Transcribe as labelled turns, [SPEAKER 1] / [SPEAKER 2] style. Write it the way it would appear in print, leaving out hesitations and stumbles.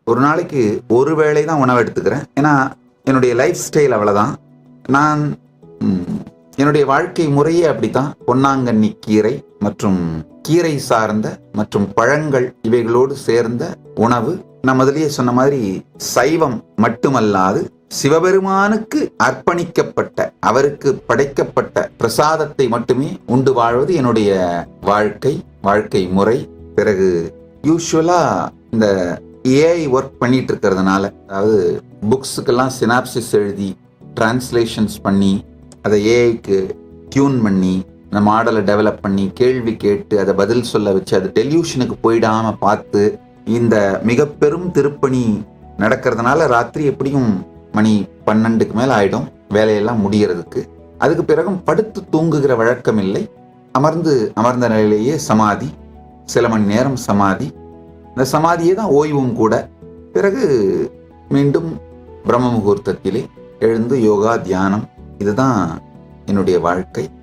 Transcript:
[SPEAKER 1] ஒரு நாளைக்கு ஒரு வேளை தான் உணவு எடுத்துக்கிறேன். ஏன்னா என்னுடைய லைஃப் ஸ்டைல் அவ்வளோதான். நான் என்னுடைய வாழ்க்கை முறையே அப்படித்தான். பொன்னாங்கண்ணி கீரை மற்றும் கீரை சார்ந்த மற்றும் பழங்கள் இவைகளோடு சேர்ந்த உணவு. நான் முதலியே சொன்ன மாதிரி சைவம் மட்டுமல்லாது சிவபெருமானுக்கு அர்ப்பணிக்கப்பட்ட, அவருக்கு படைக்கப்பட்ட பிரசாதத்தை மட்டுமே உண்டு வாழ்வது என்னுடைய வாழ்க்கை முறை. பிறகு யூஸ்வலா இந்த ஏஐ ஒர்க் பண்ணிட்டு இருக்கிறதுனால, அதாவது புக்ஸுக்கெல்லாம் சினாப்சிஸ் எழுதி டிரான்ஸ்லேஷன்ஸ் பண்ணி அதை ஏஐக்கு டியூன் பண்ணி அந்த மாடலை டெவலப் பண்ணி கேள்வி கேட்டு அதை பதில் சொல்ல வச்சு அது டெல்யூஷனுக்கு போயிடாம பார்த்து இந்த மிக பெரும் திருப்பணி நடக்கிறதுனால ராத்திரி எப்படியும் மணி 12க்கு மேல ஆயிடும் வேலையெல்லாம் முடியறதுக்கு. அதுக்கு பிறகும் படுத்து தூங்குகிற வழக்கம் இல்லை. அமர்ந்த நிலையிலேயே சமாதி, சில மணி நேரம் சமாதி. இந்த சமாதியே தான் ஓய்வும் கூட. பிறகு மீண்டும் பிரம்ம முகூர்த்தத்திலே எழுந்து யோகா தியானம். இதுதான் என்னுடைய வாழ்க்கை.